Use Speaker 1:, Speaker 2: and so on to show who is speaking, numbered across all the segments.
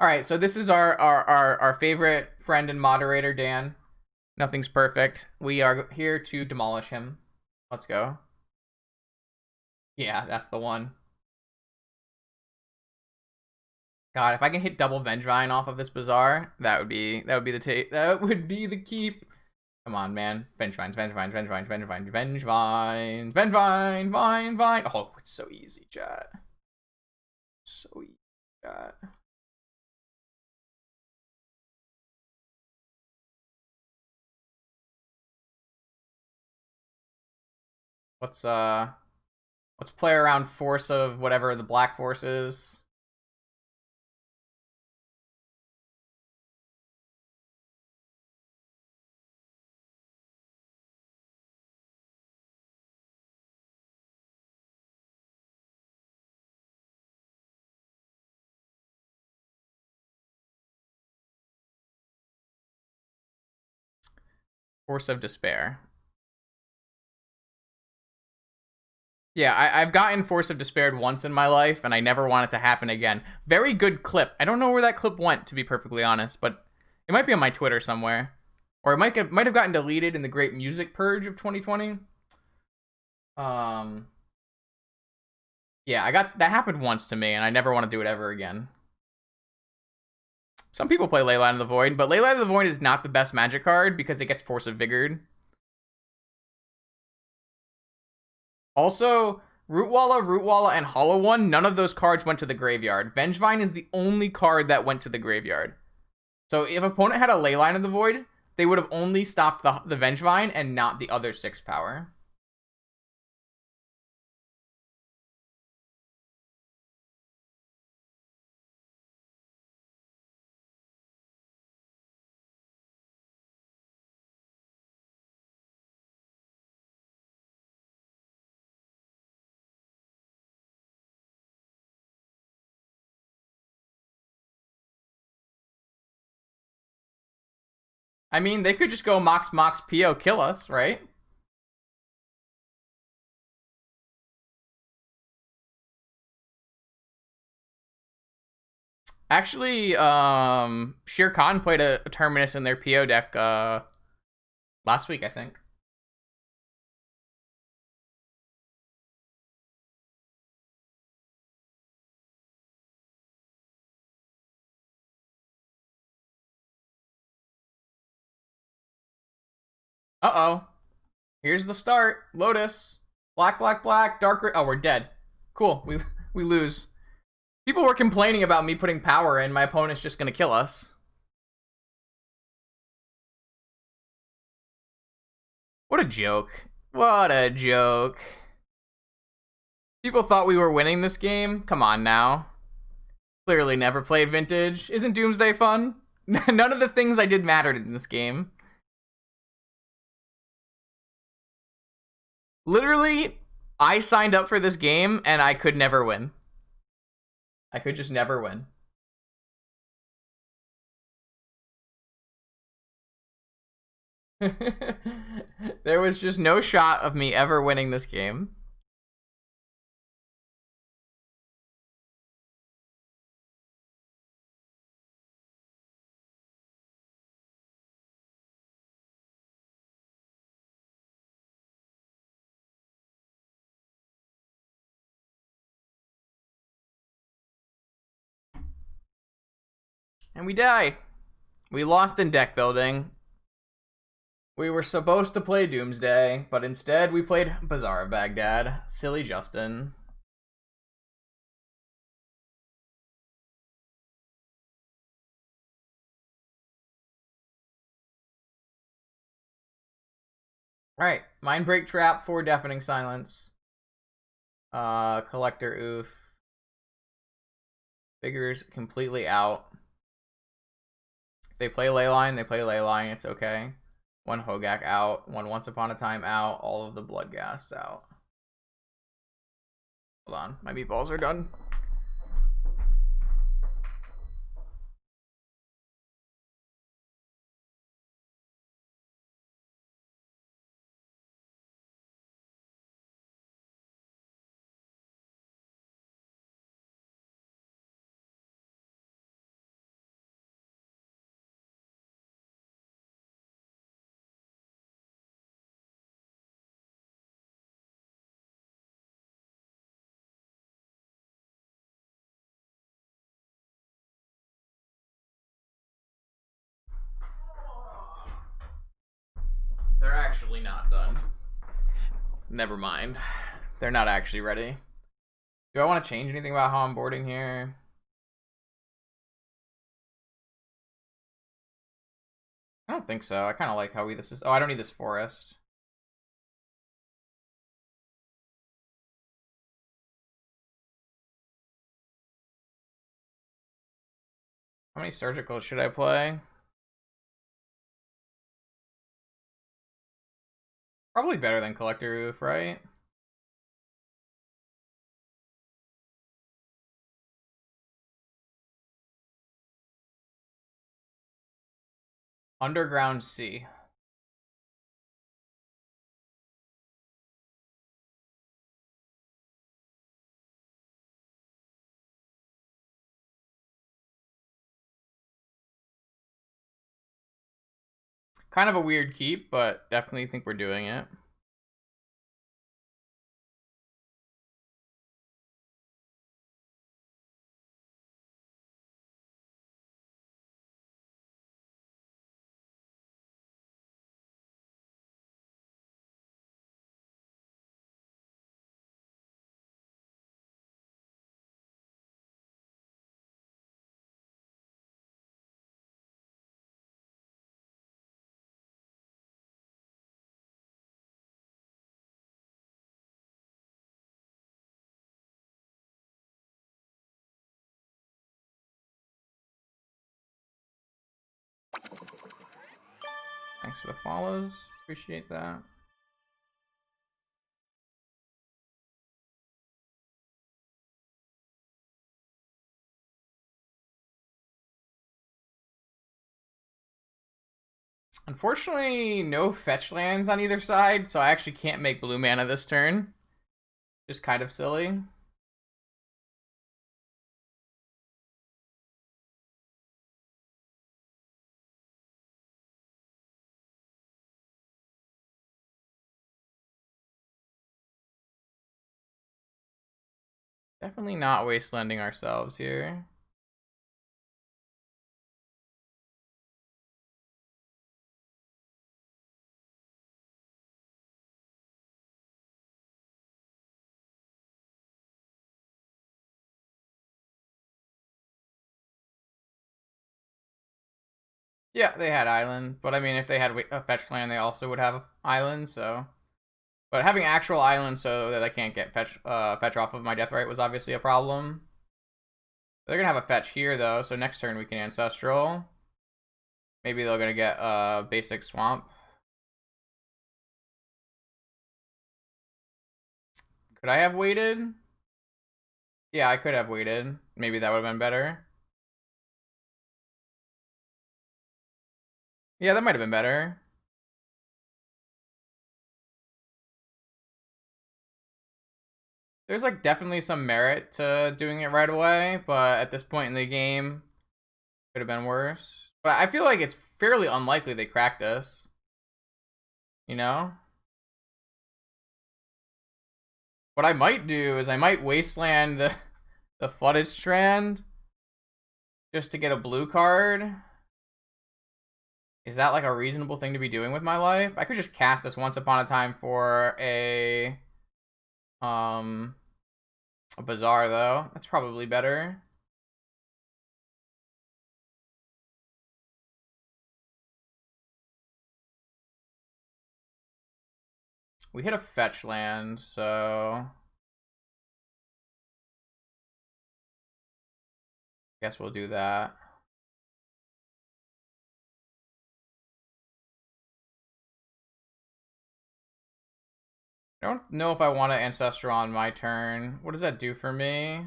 Speaker 1: All right, so this is our favorite friend and moderator, Dan. Nothing's perfect. We are here to demolish him. Let's go. Yeah, that's the one. God, if I can hit double Vengevine off of this Bazaar, that would be the keep. Come on, man. Vengevines, Vengevines, Vengevines, Vengevines, Vengevines, Vengevine, Vine, Vine. Oh, it's so easy, chat. So easy, chat. Let's play around force of whatever the black force is. Force of Despair. Yeah, I've gotten Force of Despair once in my life, and I never want it to happen again. Very good clip. I don't know where that clip went, to be perfectly honest, but it might be on my Twitter somewhere. Or it might have gotten deleted in the Great Music Purge of 2020. Um, yeah, that happened once to me, and I never want to do it ever again. Some people play Leyline of the Void, but Leyline of the Void is not the best Magic card because it gets Force of Vigored. Also, Rootwalla, and Hollow One, none of those cards went to the graveyard. Vengevine is the only card that went to the graveyard. So if opponent had a Leyline of the Void, they would have only stopped the Vengevine and not the other 6 power. I mean, they could just go Mox Mox Pio kill us, right? Actually, Shere Khan played a Terminus in their PO deck last week, I think. Uh-oh. Here's the start. Lotus. Black, black, black. Dark. Oh, we're dead. Cool. We lose. People were complaining about me putting power in. My opponent's just gonna kill us. What a joke. What a joke. People thought we were winning this game. Come on now. Clearly never played Vintage. Isn't Doomsday fun? None of the things I did mattered in this game. Literally, I signed up for this game and I could never win. I could just never win. There was just no shot of me ever winning this game. And we die. We lost in deck building. We were supposed to play Doomsday, but instead we played Bazaar of Baghdad. Silly Justin. Alright, Mind Break Trap for Deafening Silence. Collector Oof. Figures completely out. If they play Leyline, they play Leyline, it's okay. One Hogaak out, one Once Upon a Time out, all of the Bloodghast out. Hold on, my meatballs are done. actually not done. Never mind. They're not actually ready. Do I want to change anything about how I'm boarding here? I don't think so. I kind of like how this is. Oh, I don't need this forest. How many surgicals should I play? Probably better than Collector Roof, right? Underground Sea. Kind of a weird keep, but definitely think we're doing it. Thanks for the follows. Appreciate that. Unfortunately, no fetch lands on either side, so I actually can't make blue mana this turn. Just kind of silly. Definitely not wastelanding ourselves here. Yeah, they had island, but I mean, if they had a fetch land, they also would have island. So, but having actual island so that I can't get fetch off of my Deathrite was obviously a problem. They're gonna have a fetch here though, so next turn we can ancestral. Maybe they're gonna get a basic swamp. Could I have waited? Yeah, I could have waited. Maybe that would have been better. Yeah, that might have been better. There's like definitely some merit to doing it right away, but at this point in the game, could have been worse. But I feel like it's fairly unlikely they crack this. You know? What I might do is I might wasteland the flooded strand just to get a blue card. Is that like a reasonable thing to be doing with my life? I could just cast this once upon a time for a bazaar though. That's probably better. We hit a fetch land, so guess we'll do that. I don't know if I want to Ancestral on my turn. What does that do for me?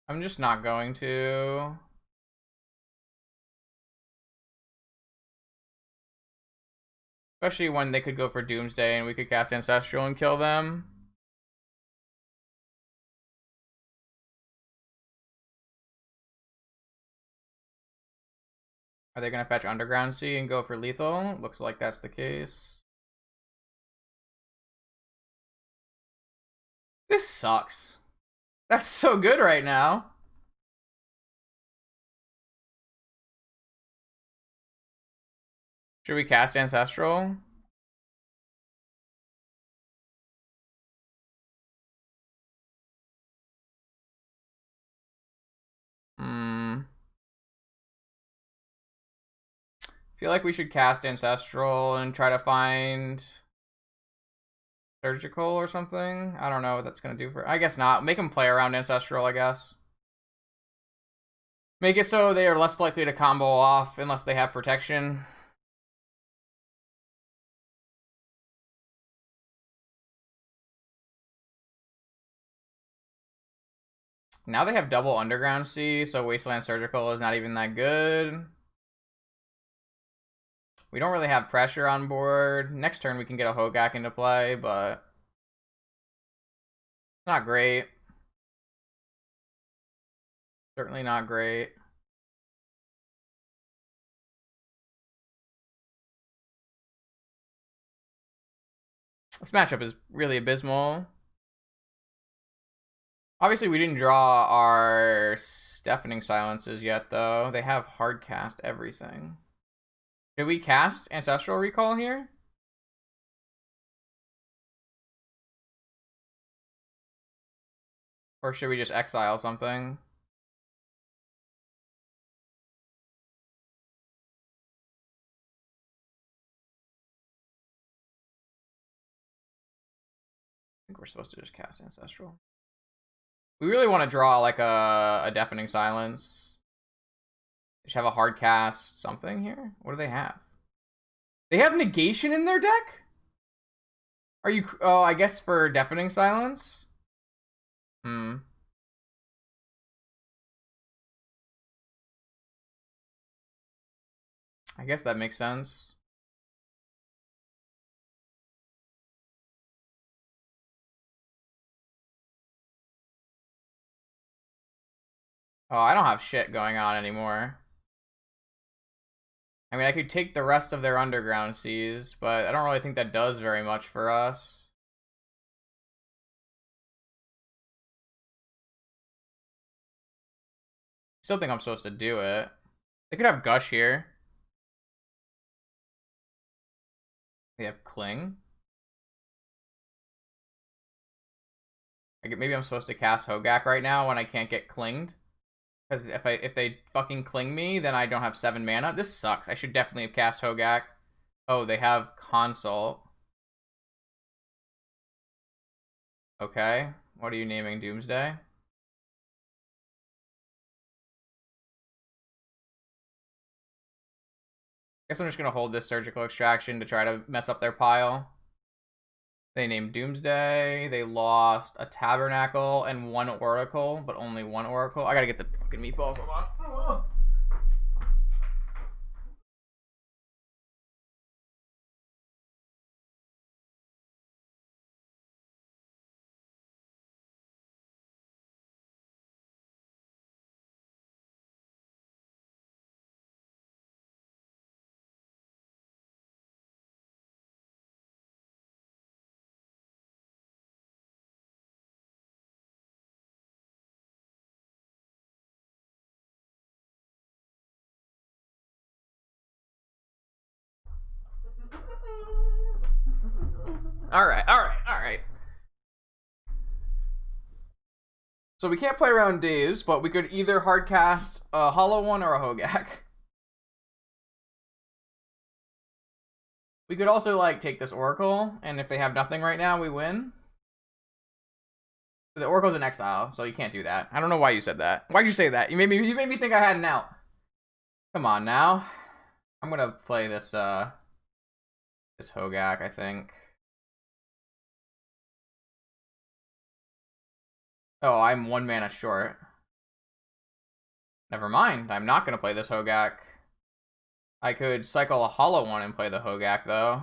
Speaker 1: I'm just not going to. Especially when they could go for Doomsday and we could cast Ancestral and kill them. Are they going to fetch Underground Sea and go for lethal? Looks like that's the case. This sucks. That's so good right now. Should we cast Ancestral? Feel like we should cast Ancestral and try to find Surgical or something. I don't know what that's gonna do for. I guess not. Make them play around Ancestral, I guess. Make it so they are less likely to combo off unless they have protection. Now they have double Underground Sea, so Wasteland Surgical is not even that good. We don't really have pressure on board. Next turn we can get a Hogaak into play, but not great. Certainly not great. This matchup is really abysmal. Obviously, we didn't draw our Deafening Silences yet, though. They have hard cast everything. Should we cast Ancestral Recall here? Or should we just exile something? I think we're supposed to just cast Ancestral. We really want to draw like a Deafening Silence. They should have a hard cast something here. What do they have? They have Negation in their deck? Are you... Oh, I guess for Deafening Silence? I guess that makes sense. Oh, I don't have shit going on anymore. I mean, I could take the rest of their Underground Seas, but I don't really think that does very much for us. Still think I'm supposed to do it. They could have Gush here. They have Cling. Maybe I'm supposed to cast Hogaak right now when I can't get clinged. Because if they fucking cling me, then I don't have 7 mana. This sucks. I should definitely have cast Hogaak. Oh, they have Consult. Okay. What are you naming Doomsday? Guess I'm just gonna hold this Surgical Extraction to try to mess up their pile. They named Doomsday. They lost a Tabernacle and 1 Oracle, but only 1 Oracle. I gotta get the fucking meatballs. Hold on. Alright. So we can't play around Daze, but we could either hardcast a Hollow One or a Hogaak. We could also, like, take this Oracle, and if they have nothing right now, we win. The Oracle's in exile, so you can't do that. I don't know why you said that. Why'd you say that? You made me think I had an out. Come on now. I'm gonna play this this Hogaak, I think. Oh, I'm 1 mana short. Never mind. I'm not gonna play this Hogaak. I could cycle a Hollow One and play the Hogaak, though.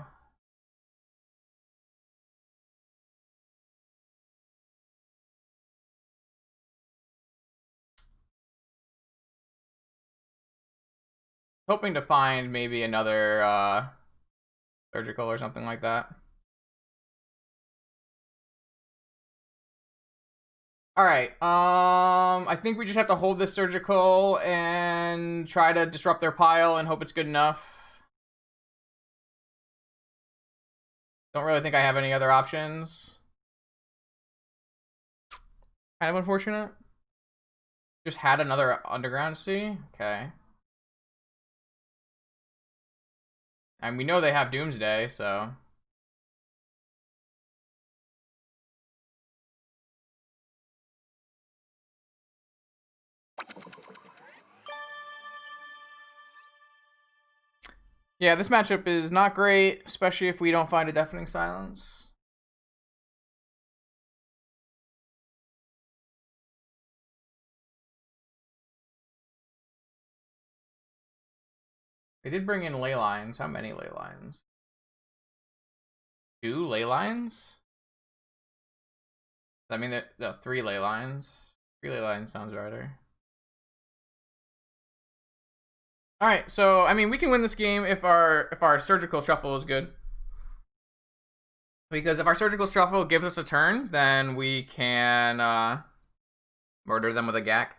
Speaker 1: Hoping to find maybe another Surgical or something like that. Alright, I think we just have to hold this Surgical and try to disrupt their pile and hope it's good enough. Don't really think I have any other options. Kind of unfortunate. Just had another Underground Sea? Okay. And we know they have Doomsday, so... Yeah, this matchup is not great, especially if we don't find a Deafening Silence. They did bring in ley lines. How many ley lines? 2 ley lines? I mean, no, 3 ley lines. 3 ley lines sounds righter. All right, so I mean, we can win this game if our Surgical Shuffle is good. Because if our Surgical Shuffle gives us a turn, then we can murder them with a Gack.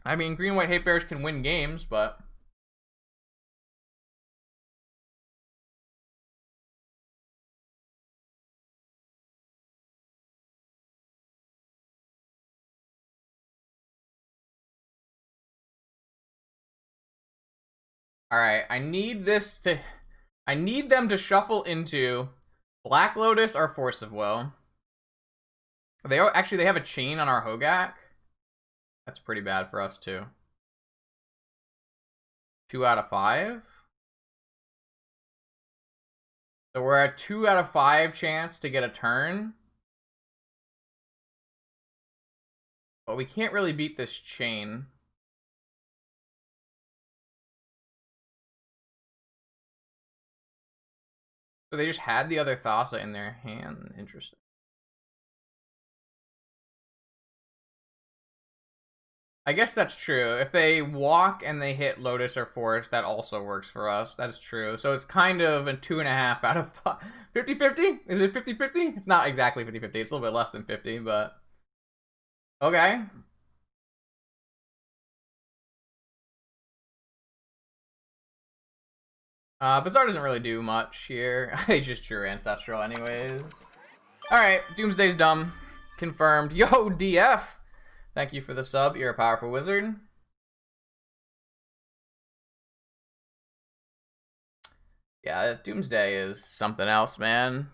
Speaker 1: I mean, Green-White Hate Bears can win games, but... Alright, I need them to shuffle into Black Lotus or Force of Will. They have a chain on our Hogaak. That's pretty bad for us, too. 2 out of 5. So we're at 2 out of 5 chance to get a turn. But we can't really beat this chain. So they just had the other Thassa in their hand. Interesting. I guess that's true. If they walk and they hit Lotus or Force, that also works for us. That is true. So it's kind of a 2.5 out of 5. 50-50? Is it 50-50? It's not exactly 50-50. It's a little bit less than 50, but... Okay. Bazaar doesn't really do much here. I just drew Ancestral anyways. Alright, Doomsday's dumb. Confirmed. Yo, DF! Thank you for the sub. You're a powerful wizard. Yeah, Doomsday is something else, man.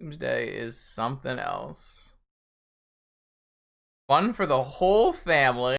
Speaker 1: Doomsday is something else. Fun for the whole family.